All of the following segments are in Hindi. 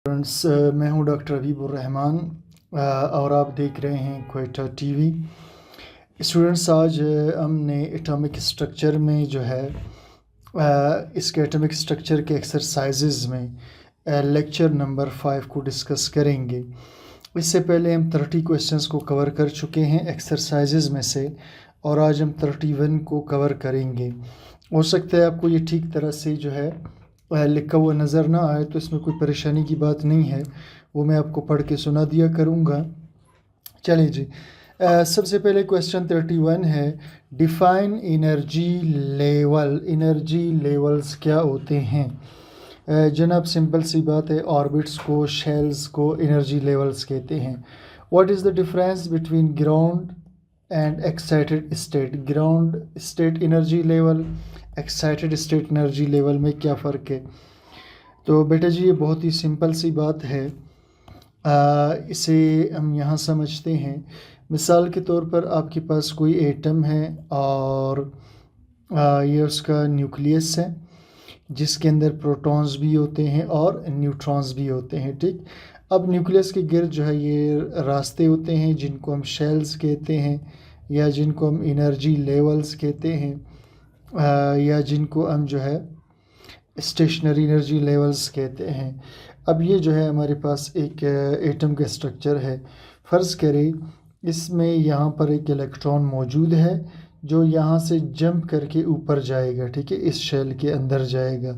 फ्रेंड्स मैं हूं डॉक्टर हबीब उर रहमान और आप देख रहे हैं क्वेटा टीवी। स्टूडेंट्स आज हमने एटॉमिक स्ट्रक्चर में जो है इसके एटॉमिक स्ट्रक्चर के एक्सरसाइजेज में लेक्चर नंबर 5 को डिस्कस करेंगे। इससे पहले हम 30 क्वेश्चंस को कवर कर चुके हैं एक्सरसाइजेज में से, और आज हम 31 को कवर करेंगे। हो सकता है आपको ये ठीक तरह से जो है लिखा हुआ नज़र ना आए, तो इसमें कोई परेशानी की बात नहीं है, वो मैं आपको पढ़ के सुना दिया करूँगा। चलिए जी, सबसे पहले क्वेश्चन 31 है, define energy level. Energy levels क्या होते हैं? जनाब सिंपल सी बात है, ऑर्बिट्स को, शेल्स को एनर्जी लेवल्स कहते हैं। What is the difference between ground and excited state? Ground state energy level, excited state energy level में क्या फ़र्क है? तो बेटा जी ये बहुत ही सिंपल सी बात है, इसे हम यहाँ समझते हैं। मिसाल के तौर पर आपके पास कोई एटम है और ये उसका न्यूक्लियस है, जिसके अंदर प्रोटॉन्स भी होते हैं और न्यूट्रॉन्स भी होते हैं। ठीक, अब न्यूक्लियस के गिर्द जो है ये रास्ते होते हैं जिनको हम शेल्स कहते हैं, या जिनको हम एनर्जी लेवल्स कहते हैं, या जिनको हम जो है स्टेशनरी एनर्जी लेवल्स कहते हैं। अब ये जो है हमारे पास एक एटम का स्ट्रक्चर है। फ़र्ज़ करें इसमें यहाँ पर एक इलेक्ट्रॉन मौजूद है जो यहाँ से जंप करके ऊपर जाएगा। ठीक है, इस शेल के अंदर जाएगा।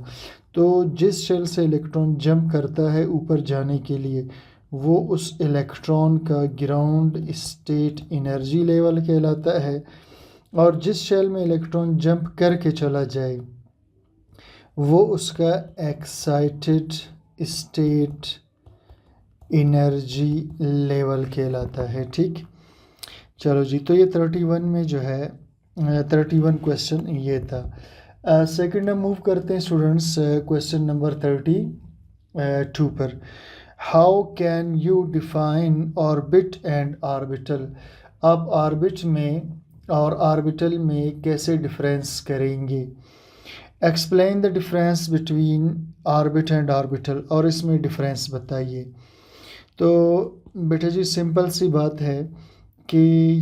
तो जिस शेल से इलेक्ट्रॉन जंप करता है ऊपर जाने के लिए, वो उस इलेक्ट्रॉन का ग्राउंड स्टेट एनर्जी लेवल कहलाता है। और जिस शेल में इलेक्ट्रॉन जंप करके चला जाए वो उसका एक्साइटेड स्टेट एनर्जी लेवल कहलाता है। ठीक, चलो जी, तो ये 31 में जो है 31 क्वेश्चन ये था। सेकंड हम मूव करते हैं स्टूडेंट्स क्वेश्चन नंबर 32 पर। How can you define orbit and orbital? आप ऑर्बिट में और ऑर्बिटल में कैसे डिफरेंस करेंगे? Explain the difference between orbit and orbital, और इसमें डिफरेंस बताइए। तो बेटा जी सिंपल सी बात है कि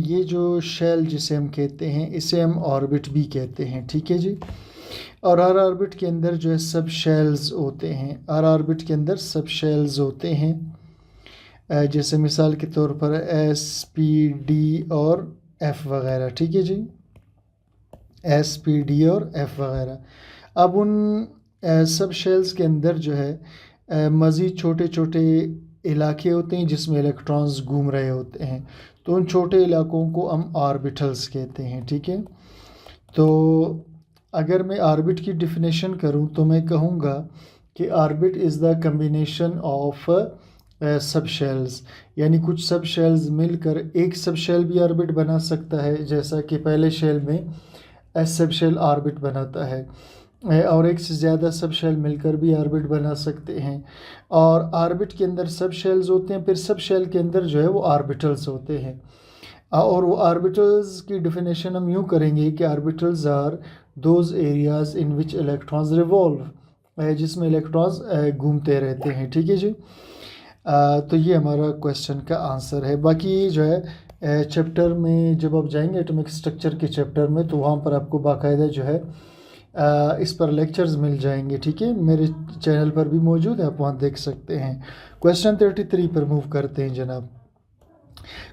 ये जो शेल जिसे हम कहते हैं इसे हम ऑर्बिट भी कहते हैं। ठीक है जी, और हर ऑर्बिट के अंदर जो है सब शेल्स होते हैं। हर ऑर्बिट के अंदर सब शेल्स होते हैं, जैसे मिसाल के तौर पर एस, पी, डी और एफ वगैरह। ठीक है जी, एस, पी, डी और एफ वगैरह। अब उन सब शेल्स के अंदर जो है मज़ीद छोटे छोटे इलाके होते हैं जिसमें इलेक्ट्रॉन्स घूम रहे होते हैं, तो उन छोटे इलाकों को हम ऑर्बिटल्स कहते हैं। ठीक है, तो अगर मैं ऑर्बिट की डिफिनेशन करूं तो मैं कहूँगा कि orbit is the combination of सब शेल्स, यानी कुछ सब शेल्स मिलकर एक सब शेल भी ऑर्बिट बना सकता है, जैसा कि पहले शेल में एस सब शेल ऑर्बिट बनाता है, और एक से ज़्यादा सब शेल मिलकर भी ऑर्बिट बना सकते हैं। और ऑर्बिट के अंदर सब शेल्स होते हैं, फिर सब शेल के अंदर जो है वो ऑर्बिटल्स होते हैं। और वो ऑर्बिटल्स की डिफिनेशन हम यूँ करेंगे कि orbitals are those areas in which electrons revolve, जिसमें इलेक्ट्रॉन्स घूमते रहते हैं। ठीक है जी, तो ये हमारा क्वेश्चन का आंसर है। बाकी जो है चैप्टर में जब आप जाएंगे एटॉमिक स्ट्रक्चर के चैप्टर में, तो वहाँ पर आपको बाकायदा जो है इस पर लेक्चर्स मिल जाएंगे। ठीक है, मेरे चैनल पर भी मौजूद है, आप वहाँ देख सकते हैं। क्वेश्चन 33 पर मूव करते हैं जनाब।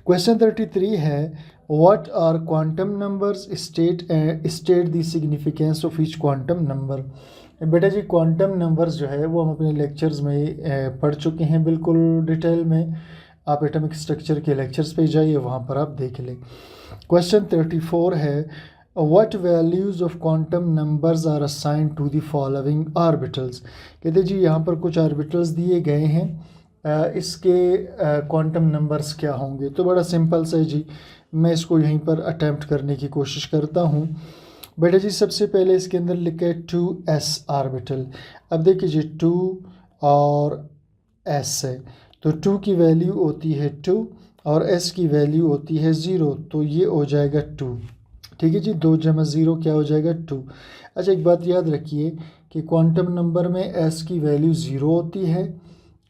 क्वेश्चन 33 है, what are quantum numbers? State the significance of each quantum number. बेटा जी क्वांटम नंबर्स जो है वो हम अपने लेक्चर्स में पढ़ चुके हैं बिल्कुल डिटेल में। आप एटॉमिक स्ट्रक्चर के लेक्चर्स पे जाइए, वहाँ पर आप देख लें। क्वेश्चन 34 है, what values of quantum numbers are assign to the following orbitals? कहते जी यहाँ पर कुछ ऑर्बिटल्स दिए गए हैं, इसके क्वांटम नंबर्स क्या होंगे? तो बड़ा सिंपल सा है जी, मैं इसको यहीं पर अटैम्प्ट करने की कोशिश करता हूँ। बेटा जी सबसे पहले इसके अंदर लिखा है 2s ऑर्बिटल। अब देखिए जी 2 और s है, तो 2 की वैल्यू होती है 2 और s की वैल्यू होती है 0, तो ये हो जाएगा 2। ठीक है जी, 2 जमा 0 क्या हो जाएगा 2। अच्छा एक बात याद रखिए कि क्वांटम नंबर में s की वैल्यू 0 होती है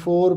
4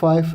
5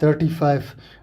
35،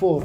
4۔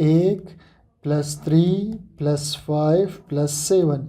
1 + 3 + 5 + 7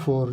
4،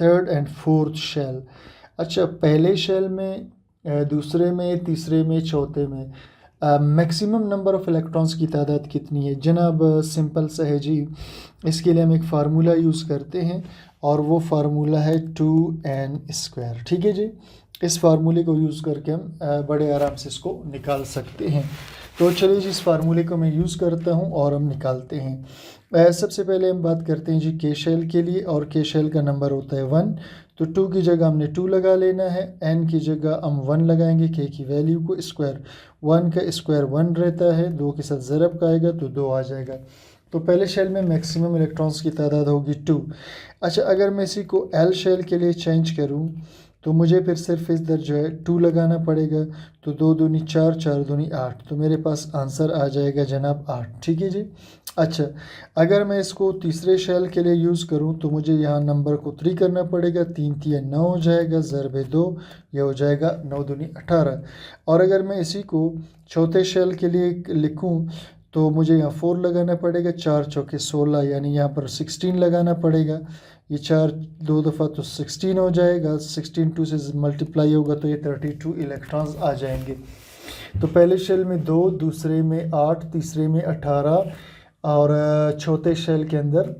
थर्ड एंड फोर्थ शेल। अच्छा, पहले शेल में, दूसरे में, तीसरे में, चौथे में मैक्सिमम नंबर ऑफ़ इलेक्ट्रॉन्स की तादाद कितनी है? जनाब सिंपल सा है जी, इसके लिए हम एक फार्मूला यूज़ करते हैं और वो फार्मूला है 2n²। ठीक है जी, इस फार्मूले को यूज़ करके हम बड़े आराम से इसको निकाल सकते हैं। तो चलिए जी, इस फार्मूले को मैं यूज़ करता हूँ और हम निकालते हैं। सबसे पहले हम बात करते हैं जी के शेल के लिए, और के शेल का नंबर होता है 1। तो 2 की जगह हमने 2 लगा लेना है, n की जगह हम 1 लगाएंगे, k की वैल्यू को स्क्वायर, 1 का स्क्वायर 1 रहता है, 2 के साथ ज़रब का आएगा तो 2 आ जाएगा। तो पहले शेल में मैक्सिमम इलेक्ट्रॉन्स की तादाद होगी 2। अच्छा, अगर मैं इसी को L शेल के लिए चेंज करूँ तो मुझे फिर सिर्फ इधर जो है 2 लगाना पड़ेगा। तो 2 दूनी 4, 4 दूनी 8, तो मेरे पास आंसर आ जाएगा जनाब 8। ठीक है जी। अच्छा, अगर मैं इसको तीसरे शेल के लिए यूज़ करूं तो मुझे यहाँ नंबर को 3 करना पड़ेगा, 3 3 9 हो जाएगा, ज़रबे 2, यह हो जाएगा 9 दूनी 18। और अगर मैं इसी को चौथे शेल के लिए लिखूं तो मुझे यहाँ 4 लगाना पड़ेगा, 4 चौके 16, यानी यहाँ पर 16 लगाना पड़ेगा। ये 4 2 दफ़ा तो 16 हो जाएगा, 16 2 से मल्टीप्लाई होगा तो ये 32 इलेक्ट्रॉन्स आ जाएंगे। तो पहले शेल में 2, दूसरे में 8, तीसरे में 18 और चौथे शेल के अंदर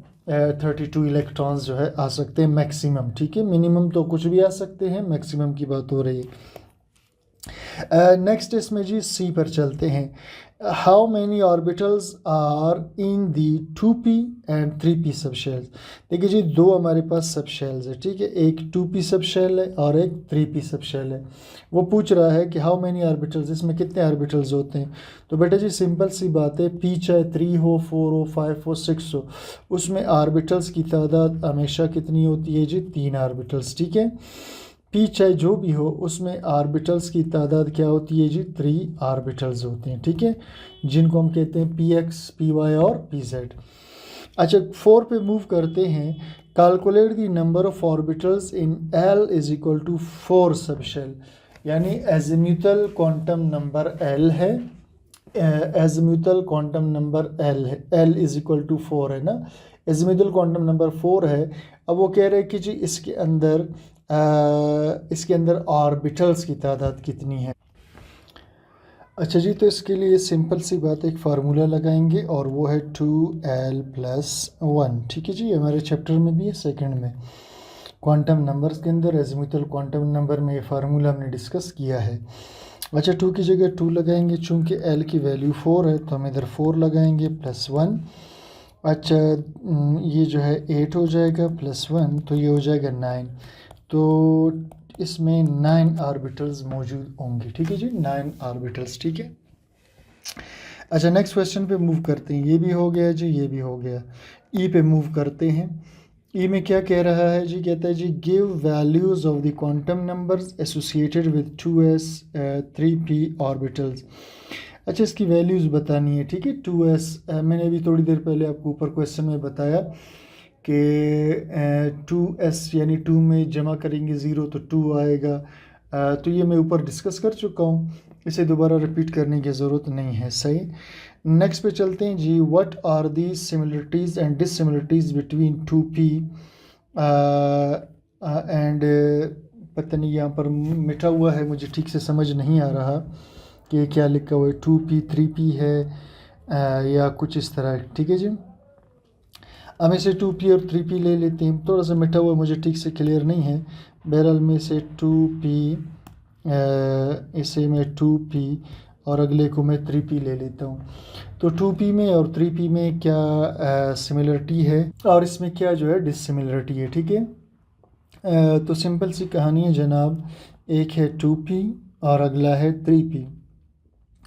32 इलेक्ट्रॉन्स जो है आ सकते हैं मैक्सिमम। ठीक है, मिनिमम तो कुछ भी आ सकते हैं, मैक्सिमम की बात हो रही है। नेक्स्ट इसमें जी सी पर चलते हैं। How many orbitals are in the 2p and 3p सब शेल्स। देखिए जी, दो हमारे पास सब शेल्स है। ठीक है, एक 2p सब शेल है और एक 3p सब शेल है। वो पूछ रहा है कि हाउ मैनी ऑर्बिटल्स, इसमें कितने ऑर्बिटल्स होते हैं। तो बेटा जी सिंपल सी बात है, p चाहे 3 हो, 4 हो, 5 हो, 6 हो, उसमें ऑर्बिटल्स की तादाद हमेशा कितनी होती है जी? 3 ऑर्बिटल्स। ठीक है, पी चाहे जो भी हो उसमें ऑर्बिटल्स की तादाद क्या होती है जी? 3 ऑर्बिटल्स होते हैं। ठीक है, जिनको हम कहते हैं px, py और pz। अच्छा, 4 पे मूव करते हैं। Calculate the number of orbitals in L is equal to 4 subshell, यानी एजिम्यूथल क्वांटम नंबर L है, एजिम्यूथल क्वांटम नंबर L है, L इज इक्वल टू 4 है ना, एजिम्यूथल क्वांटम नंबर 4 है। अब वो कह रहे हैं कि जी इसके अंदर ऑर्बिटल्स की तादाद कितनी है। अच्छा जी, तो इसके लिए सिंपल सी बात, एक फार्मूला लगाएंगे और वो है 2l+1। ठीक है जी, हमारे चैप्टर में भी है, सेकंड में क्वांटम नंबर्स के अंदर एजिम्यूथल क्वांटम नंबर में ये फार्मूला हमने डिस्कस किया है। अच्छा, 2 की जगह 2 लगाएंगे, चूँकि l की वैल्यू 4 है तो हम इधर 4 लगाएंगे +1। अच्छा, ये जो है 8 हो जाएगा +1, तो ये हो जाएगा 9। तो इसमें 9 ऑर्बिटल्स मौजूद होंगे। ठीक है जी, 9 ऑर्बिटल्स। ठीक है। अच्छा, नेक्स्ट क्वेश्चन पे मूव करते हैं। ये भी हो गया जी, ये भी हो गया। ई पे मूव करते हैं। ई में क्या कह रहा है जी? कहता है जी give values of the quantum numbers associated with 2s 3p orbitals. अच्छा, इसकी वैल्यूज़ बतानी है। ठीक है, 2s मैंने अभी थोड़ी देर पहले आपको ऊपर क्वेश्चन में बताया कि 2s यानी 2 में जमा करेंगे 0 तो 2 आएगा। तो ये मैं ऊपर डिस्कस कर चुका हूँ, इसे दोबारा रिपीट करने की ज़रूरत नहीं है। सही, नेक्स्ट पे चलते हैं जी। What are the similarities and dissimilarities between 2p and, पता नहीं यहाँ पर मिटा हुआ है, मुझे ठीक से समझ नहीं आ रहा कि क्या लिखा हुआ है, 2p 3p है या कुछ इस तरह। ठीक है जी, हम इसे 2p और 3p ले लेते हैं। थोड़ा सा मिटा हुआ मुझे ठीक से क्लियर नहीं है, बहरहाल में इसे 2p, इसे मैं 2p और अगले को मैं 3p ले लेता हूँ। तो 2p में और 3p में क्या सिमिलरिटी है और इसमें क्या जो है डिससिमिलरिटी है। ठीक है, तो सिंपल सी कहानी है जनाब, एक है 2p और अगला है 3p।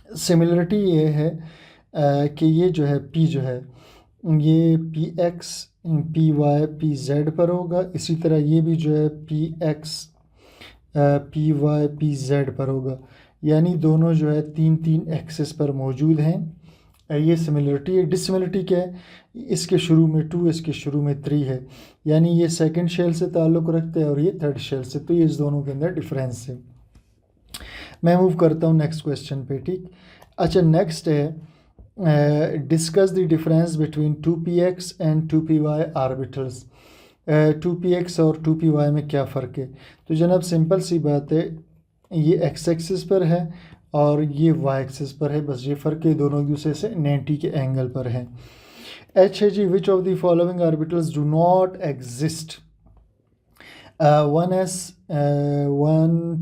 सिमिलरिटी ये है कि ये जो है p जो है ये px, py, pz पर होगा। इसी तरह ये भी जो है px, py, pz पर होगा, यानी दोनों जो है 3 एक्सेस पर मौजूद हैं। ये सिमिलरिटी है। डिससिमिलरिटी क्या है? इसके शुरू में 2, इसके शुरू में 3 है, यानी ये सेकंड शेल से ताल्लुक़ रखते हैं और ये थर्ड शेल से, तो ये इस दोनों के अंदर डिफरेंस है। मैं मूव करता हूँ नेक्स्ट क्वेश्चन पे। ठीक, अच्छा, नेक्स्ट है discuss the difference between 2px and 2py orbitals. 2px और 2py में क्या फ़र्क है? तो जनाब सिंपल सी बात है, ये एक्स एक्सिस पर है और ये वाई एक्सिस पर है, बस ये फ़र्क है, दोनों एक दूसरे से 90 के एंगल पर है। एच है जी, which of the following orbitals do not exist? 1s 1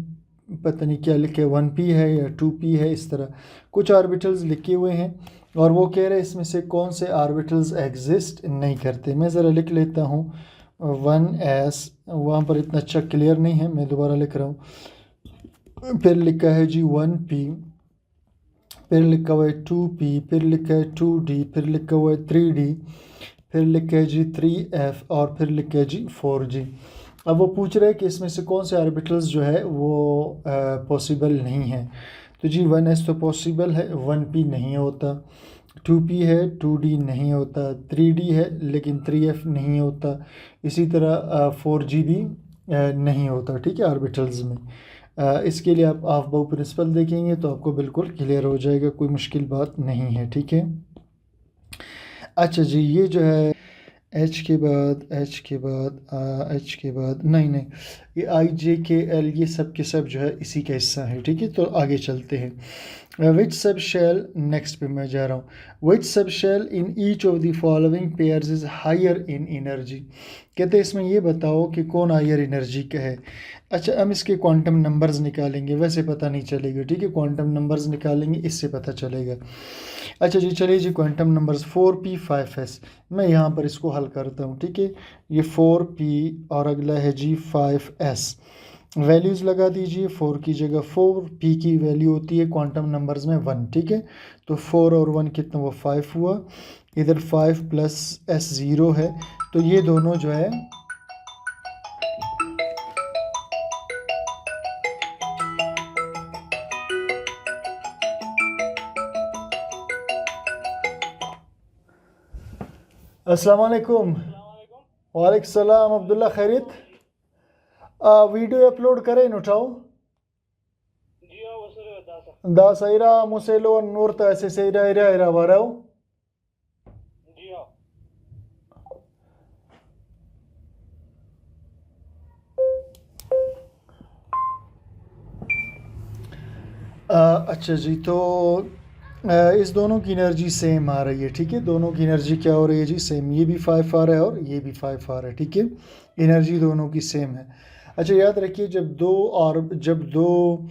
पता नहीं क्या लिखे, 1p है या 2p है, इस तरह कुछ ऑर्बिटल्स लिखे हुए हैं और वो कह रहे हैं इसमें से कौन से ऑर्बिटल्स एग्जिस्ट नहीं करते। मैं ज़रा लिख लेता हूँ 1s, वहाँ पर इतना अच्छा क्लियर नहीं है, मैं दोबारा लिख रहा हूँ। फिर लिखा है जी 1p, फिर लिखा हुआ है 2p, फिर लिखा है 2d, फिर लिखा हुआ है 3d, फिर लिखा है जी 3f और फिर लिखा है जी 4g। अब वो पूछ रहे हैं कि इसमें से कौन से ऑर्बिटल्स जो है वो पॉसिबल नहीं है। तो जी 1s तो पॉसिबल है, 1p नहीं होता, 2p है, 2d नहीं होता, 3d है लेकिन 3f नहीं होता, इसी तरह 4g भी नहीं होता, ठीक है, ऑर्बिटल्स में। इसके लिए आप ऑफ बाउ प्रिंसिपल देखेंगे तो आपको बिल्कुल क्लियर हो जाएगा, कोई मुश्किल बात नहीं है, ठीक है। अच्छा जी, ये जो है एच के बाद नहीं, ये आई जे के एल ये सब के सब जो है इसी का हिस्सा है, ठीक है। तो आगे चलते हैं। विच सब शेल, नेक्स्ट पे मैं जा रहा हूँ। Which subshell in each of the following pairs is higher in energy? कहते हैं इसमें ये बताओ कि कौन हायर एनर्जी का है। अच्छा, हम इसके क्वांटम नंबर्स निकालेंगे, वैसे पता नहीं चलेगा, ठीक है, क्वांटम नंबर्स निकालेंगे, इससे पता चलेगा। अच्छा जी, चलिए जी, क्वांटम नंबर्स 4p 5s, मैं यहाँ पर इसको हल करता हूँ, ठीक है। ये 4p और अगला है जी 5s, वैल्यूज़ लगा दीजिए। 4 की जगह 4p की वैल्यू होती है क्वांटम नंबर्स में 1, ठीक है। तो 4 और 1 कितना हुआ, 5 हुआ। इधर 5 प्लस s 0 है, तो ये दोनों जो है अस्सलाम वालेकुम। वालेकुम सलाम, अब्दुल्ला खैरियत? वीडियो अपलोड करें न उठाओ दा सैरा मुसेलो नूर तो ऐसे सैरा इरा इरा वराओ। अच्छा जी, तो इस दोनों की एनर्जी सेम आ रही है, ठीक है। दोनों की एनर्जी क्या हो रही है जी, सेम। ये भी 5 आ रहा है और ये भी 5 आ रहा है, ठीक है। एनर्जी दोनों की सेम है। अच्छा, याद रखिए, जब दो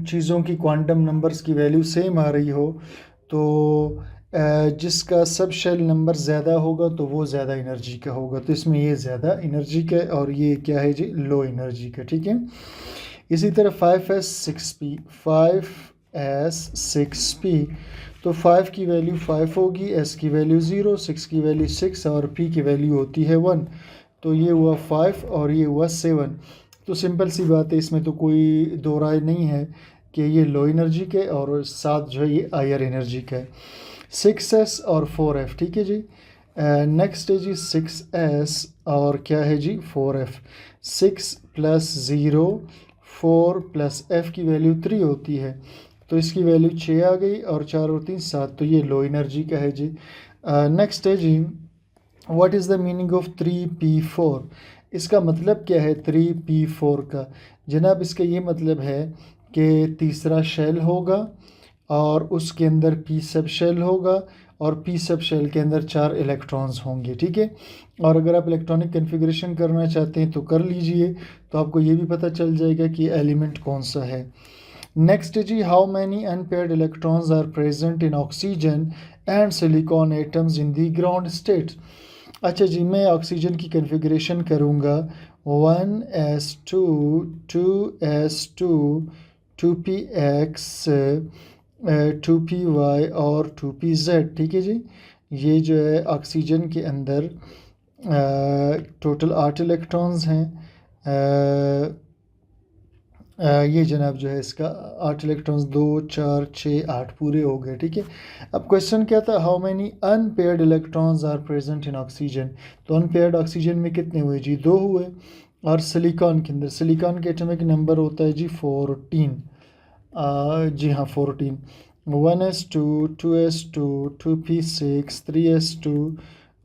चीज़ों की क्वांटम नंबर्स की वैल्यू सेम आ रही हो तो जिसका सब शेल नंबर ज़्यादा होगा तो वो ज़्यादा एनर्जी का होगा। तो इसमें ये ज़्यादा एनर्जी का और ये क्या है जी, लो एनर्जी का, ठीक है। इसी तरह 5s 6p, 5s 6p, तो 5 की वैल्यू 5 होगी, s की वैल्यू 0, 6 की वैल्यू 6 और p की वैल्यू होती है 1। तो ये हुआ 5 और ये हुआ 7। तो सिंपल सी बात है, इसमें तो कोई दो राय नहीं है कि ये लो एनर्जी के और साथ जो है ये हायर एनर्जी का है। 6s और 4f, ठीक है जी। नेक्स्ट है जी 6s और क्या है जी 4f। 6 प्लस 0, 4 प्लस f की वैल्यू 3 होती है, तो इसकी वैल्यू 6 आ गई और 4 और 3 7, तो ये लो एनर्जी का है जी। नेक्स्ट है जी, what is the meaning of 3p4? इसका मतलब क्या है 3p4 का? जनाब इसका ये मतलब है कि तीसरा शेल होगा और उसके अंदर p सब शेल होगा और p सब शेल के अंदर 4 इलेक्ट्रॉन्स होंगे, ठीक है। और अगर आप इलेक्ट्रॉनिक कन्फिग्रेशन करना चाहते हैं तो कर लीजिए, तो आपको ये भी पता चल जाएगा कि एलिमेंट कौन सा है। नेक्स्ट जी, how many unpaired electrons are present in oxygen and silicon atoms in the ground state? अच्छा जी, मैं ऑक्सीजन की कन्फिग्रेशन करूँगा 1s2 2s2 2px 2py और 2pz, ठीक है जी। ये जो है ऑक्सीजन के अंदर टोटल 8 इलेक्ट्रॉन्स हैं। ये जनाब जो है इसका 8 इलेक्ट्रॉन्स, 2 4 6 8 पूरे हो गए, ठीक है। अब क्वेश्चन क्या था, how many unpaired electrons are present in oxygen? तो अनपेयर्ड ऑक्सीजन में कितने हुए जी, 2 हुए। और सिलिकॉन के अंदर, सिलिकॉन के एटॉमिक नंबर होता है जी 14। जी हाँ 14। 1s2 2s2 2p6 3s2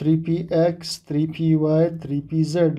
3p(x), 3p(y), 3p(z)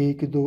1 2